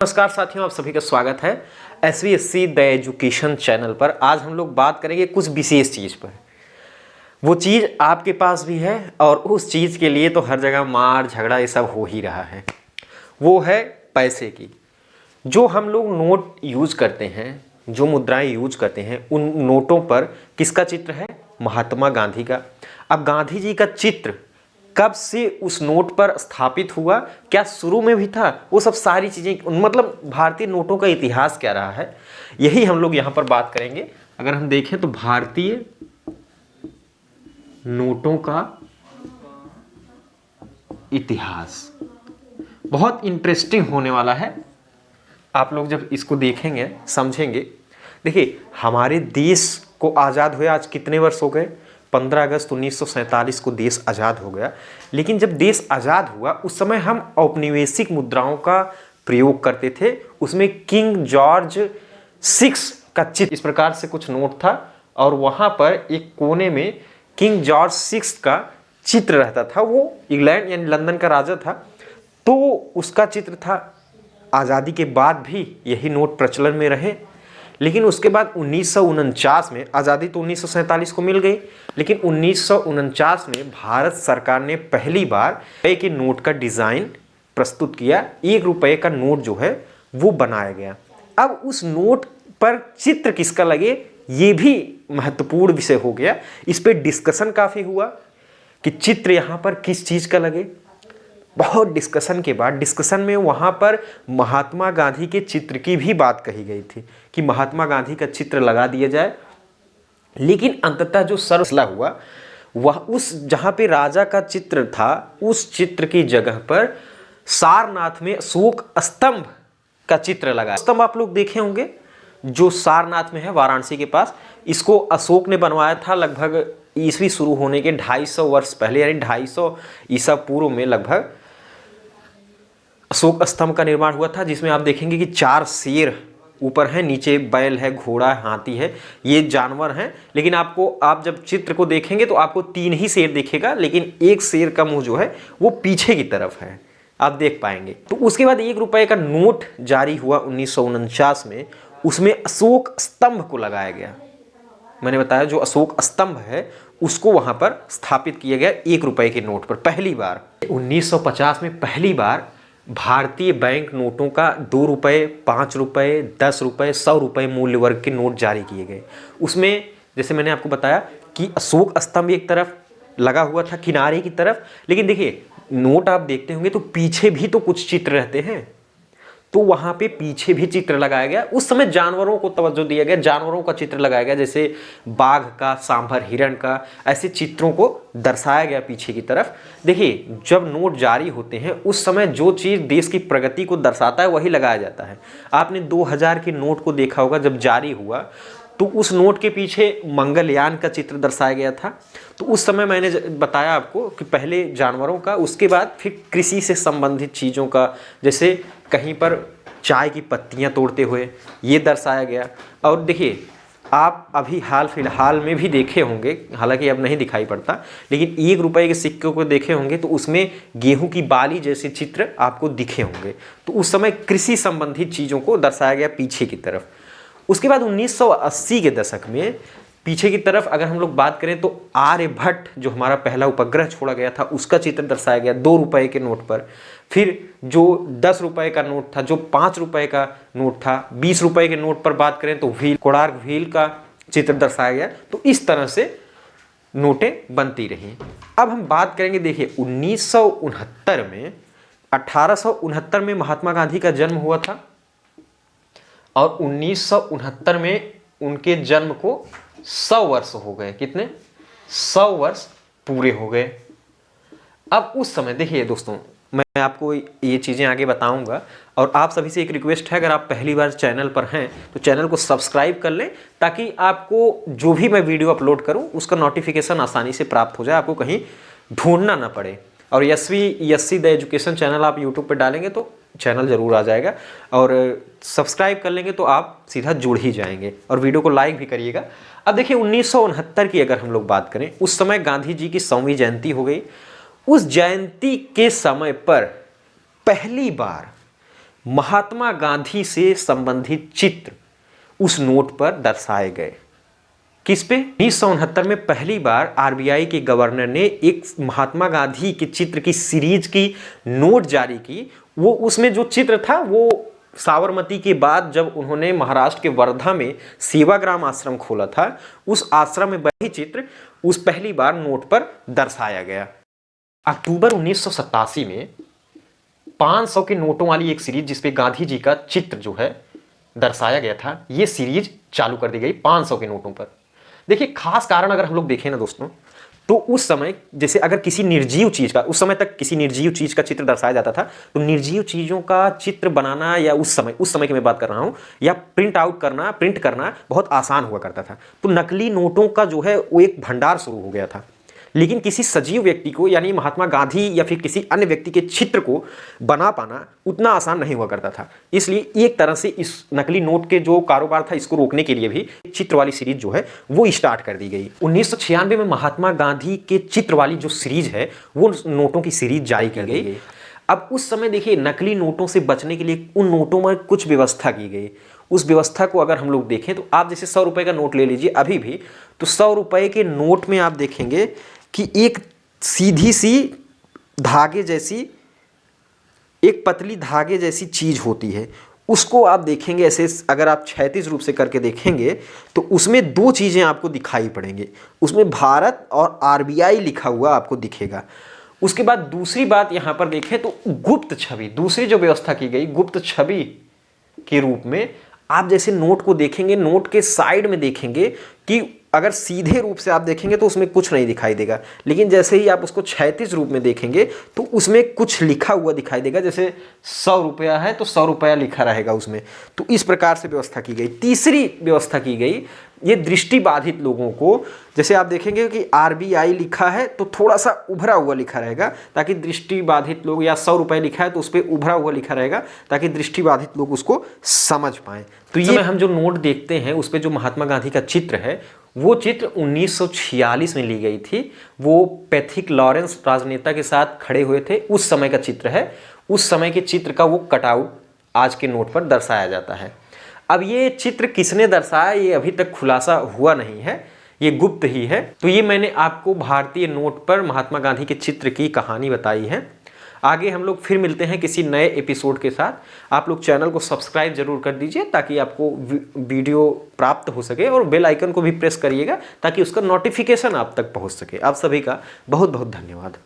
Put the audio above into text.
नमस्कार साथियों, आप सभी का स्वागत है SVSC द एजुकेशन चैनल पर। आज हम लोग बात करेंगे कुछ विशेष चीज़ पर। वो चीज़ आपके पास भी है और उस चीज़ के लिए तो हर जगह मार झगड़ा ये सब हो ही रहा है। वो है पैसे की। जो हम लोग नोट यूज करते हैं, जो मुद्राएं यूज करते हैं, उन नोटों पर किसका चित्र है? महात्मा गांधी का। अब गांधी जी का चित्र कब से उस नोट पर स्थापित हुआ, क्या शुरू में भी था, वो सब सारी चीज़ें, मतलब भारतीय नोटों का इतिहास क्या रहा है, यही हम लोग यहाँ पर बात करेंगे। अगर हम देखें तो भारतीय नोटों का इतिहास बहुत इंटरेस्टिंग होने वाला है। आप लोग जब इसको देखेंगे समझेंगे। देखिए, हमारे देश को आज़ाद हुए आज कितने वर्ष हो गए? 15 अगस्त 1947 को देश आज़ाद हो गया। लेकिन जब देश आज़ाद हुआ उस समय हम औपनिवेशिक मुद्राओं का प्रयोग करते थे। उसमें किंग जॉर्ज 6 का चित्र इस प्रकार से कुछ नोट था और वहाँ पर एक कोने में किंग जॉर्ज 6 का चित्र रहता था। वो इंग्लैंड यानी लंदन का राजा था, तो उसका चित्र था। आज़ादी के बाद भी यही नोट प्रचलन में रहे। लेकिन उसके बाद 1949 में, आज़ादी तो 1947 को मिल गई, लेकिन 1949 में भारत सरकार ने पहली बार रुपये के नोट का डिज़ाइन प्रस्तुत किया। 1 रुपये का नोट जो है वो बनाया गया। अब उस नोट पर चित्र किसका लगे, ये भी महत्वपूर्ण विषय हो गया। इस पर डिस्कशन काफ़ी हुआ कि चित्र यहाँ पर किस चीज़ का लगे। बहुत डिस्कशन के बाद, डिस्कशन में वहाँ पर महात्मा गांधी के चित्र की भी बात कही गई थी कि महात्मा गांधी का चित्र लगा दिया जाए। लेकिन अंततः जो फैसला हुआ वह उस जहाँ पे राजा का चित्र था उस चित्र की जगह पर सारनाथ में अशोक स्तंभ का चित्र लगा। स्तंभ आप लोग देखे होंगे जो सारनाथ में है, वाराणसी के पास। इसको अशोक ने बनवाया था लगभग ईस्वी शुरू होने के 250 वर्ष पहले, यानी 250 ईसा पूर्व में लगभग अशोक स्तंभ का निर्माण हुआ था, जिसमें आप देखेंगे कि 4 शेर ऊपर हैं, नीचे बैल है, घोड़ा, हाथी है, ये जानवर हैं। लेकिन आप जब चित्र को देखेंगे तो आपको 3 ही शेर दिखेगा, लेकिन एक शेर का मुंह जो है वो पीछे की तरफ है, आप देख पाएंगे। तो उसके बाद 1 रुपये का नोट जारी हुआ 1949 में। उसमें अशोक स्तंभ को लगाया गया। मैंने बताया जो अशोक स्तंभ है उसको वहां पर स्थापित किया गया 1 रुपये के नोट पर पहली बार। 1950 में पहली बार भारतीय बैंक नोटों का 2 रुपये, 5 रुपये, 10 रुपये, 100 रुपये मूल्य वर्ग के नोट जारी किए गए। उसमें जैसे मैंने आपको बताया कि अशोक स्तंभ एक तरफ लगा हुआ था किनारे की तरफ। लेकिन देखिए, नोट आप देखते होंगे तो पीछे भी तो कुछ चित्र रहते हैं, तो वहाँ पे पीछे भी चित्र लगाया गया। उस समय जानवरों को तवज्जो दिया गया, जानवरों का चित्र लगाया गया, जैसे बाघ का, सांभर हिरण का, ऐसे चित्रों को दर्शाया गया पीछे की तरफ। देखिए, जब नोट जारी होते हैं उस समय जो चीज़ देश की प्रगति को दर्शाता है वही लगाया जाता है। आपने 2000 के नोट को देखा होगा, जब जारी हुआ तो उस नोट के पीछे मंगलयान का चित्र दर्शाया गया था। तो उस समय मैंने बताया आपको कि पहले जानवरों का, उसके बाद फिर कृषि से संबंधित चीज़ों का, जैसे कहीं पर चाय की पत्तियां तोड़ते हुए ये दर्शाया गया। और देखिए, आप अभी हाल फिलहाल में भी देखे होंगे, हालांकि अब नहीं दिखाई पड़ता, लेकिन 1 रुपये के सिक्के को देखे होंगे तो उसमें गेहूं की बाली जैसे चित्र आपको दिखे होंगे। तो उस समय कृषि संबंधित चीज़ों को दर्शाया गया पीछे की तरफ। उसके बाद 1980 के दशक में पीछे की तरफ अगर हम लोग बात करें तो आर्यभट्ट जो हमारा पहला उपग्रह छोड़ा गया था उसका चित्र दर्शाया गया 2 रुपये के नोट पर। फिर जो 10 रुपये का नोट था, जो 5 रुपये का नोट था, 20 रुपये के नोट पर बात करें तो व्हील, कोणार्क व्हील का चित्र दर्शाया गया। तो इस तरह से नोटें बनती रहीं। अब हम बात करेंगे, देखिए 1969 में, 1869 में महात्मा गांधी का जन्म हुआ था और 1969 में उनके जन्म को 100 वर्ष हो गए। कितने? 100 वर्ष पूरे हो गए। अब उस समय देखिए दोस्तों, मैं आपको ये चीज़ें आगे बताऊंगा और आप सभी से एक रिक्वेस्ट है, अगर आप पहली बार चैनल पर हैं तो चैनल को सब्सक्राइब कर लें ताकि आपको जो भी मैं वीडियो अपलोड करूं उसका नोटिफिकेशन आसानी से प्राप्त हो जाए, आपको कहीं ढूंढना ना पड़े। और SVSC द एजुकेशन चैनल आप यूट्यूब पर डालेंगे तो चैनल ज़रूर आ जाएगा, और सब्सक्राइब कर लेंगे तो आप सीधा जुड़ ही जाएंगे, और वीडियो को लाइक भी करिएगा। अब देखिए 1969 की अगर हम लोग बात करें, उस समय गांधी जी की 100वीं जयंती हो गई। उस जयंती के समय पर पहली बार महात्मा गांधी से संबंधित चित्र उस नोट पर दर्शाए गए। किस पे? 1969 में पहली बार आरबीआई के गवर्नर ने एक महात्मा गांधी के चित्र की सीरीज की नोट जारी की। वो उसमें जो चित्र था वो साबरमती के बाद जब उन्होंने महाराष्ट्र के वर्धा में सेवाग्राम आश्रम खोला था, उस आश्रम में वही चित्र उस पहली बार नोट पर दर्शाया गया। अक्टूबर 1987 में 500 के नोटों वाली एक सीरीज जिसपे गांधी जी का चित्र जो है दर्शाया गया था, ये सीरीज चालू कर दी गई 500 के नोटों पर। देखिए, खास कारण अगर हम लोग देखें ना दोस्तों, तो उस समय जैसे अगर किसी निर्जीव चीज का, उस समय तक किसी निर्जीव चीज का चित्र दर्शाया जाता था, तो निर्जीव चीजों का चित्र बनाना या उस समय की मैं बात कर रहा हूं, या प्रिंट करना बहुत आसान हुआ करता था। तो नकली नोटों का जो है वो एक भंडार शुरू हो गया था। लेकिन किसी सजीव व्यक्ति को यानी महात्मा गांधी या फिर किसी अन्य व्यक्ति के चित्र को बना पाना उतना आसान नहीं हुआ करता था। इसलिए एक तरह से इस नकली नोट के जो कारोबार था, इसको रोकने के लिए भी चित्र वाली सीरीज जो है वो स्टार्ट कर दी गई। 1996 में महात्मा गांधी के चित्र वाली जो सीरीज है वो नोटों की सीरीज जारी की गई। अब उस समय देखिए, नकली नोटों से बचने के लिए उन नोटों में कुछ व्यवस्था की गई। उस व्यवस्था को अगर हम लोग देखें तो आप जैसे 100 रुपए का नोट ले लीजिए अभी भी, तो 100 रुपए के नोट में आप देखेंगे कि एक सीधी सी धागे जैसी, एक पतली धागे जैसी चीज होती है। उसको आप देखेंगे ऐसे, अगर आप क्षैतिज रूप से करके देखेंगे तो उसमें दो चीजें आपको दिखाई पड़ेंगे। उसमें भारत और आरबीआई लिखा हुआ आपको दिखेगा। उसके बाद दूसरी बात यहां पर देखें तो गुप्त छवि, दूसरी जो व्यवस्था की गई गुप्त छवि के रूप में आप जैसे नोट को देखेंगे, नोट के साइड में देखेंगे कि अगर सीधे रूप से आप देखेंगे तो उसमें कुछ नहीं दिखाई देगा, लेकिन जैसे ही आप उसको क्षैतिज रूप में देखेंगे तो उसमें कुछ लिखा हुआ दिखाई देगा। जैसे 100 रुपया है तो 100 रुपया लिखा रहेगा उसमें। तो इस प्रकार से व्यवस्था की गई। तीसरी व्यवस्था की गई, ये दृष्टिबाधित लोगों को, जैसे आप देखेंगे कि आरबीआई लिखा है तो थोड़ा सा उभरा हुआ लिखा रहेगा, ताकि दृष्टिबाधित लोग, या 100 रुपये लिखा है तो उस पर उभरा हुआ लिखा रहेगा ताकि दृष्टिबाधित लोग उसको समझ पाएं। तो ये हम जो नोट देखते हैं उस पर जो महात्मा गांधी का चित्र है, वो चित्र 1946 में ली गई थी। वो पैथिक लॉरेंस राजनेता के साथ खड़े हुए थे, उस समय का चित्र है। उस समय के चित्र का वो कटआउट आज के नोट पर दर्शाया जाता है। अब ये चित्र किसने दर्शाया ये अभी तक खुलासा हुआ नहीं है, ये गुप्त ही है। तो ये मैंने आपको भारतीय नोट पर महात्मा गांधी के चित्र की कहानी बताई है। आगे हम लोग फिर मिलते हैं किसी नए एपिसोड के साथ। आप लोग चैनल को सब्सक्राइब जरूर कर दीजिए ताकि आपको वीडियो प्राप्त हो सके, और बेल आइकन को भी प्रेस करिएगा ताकि उसका नोटिफिकेशन आप तक पहुंच सके। आप सभी का बहुत बहुत धन्यवाद।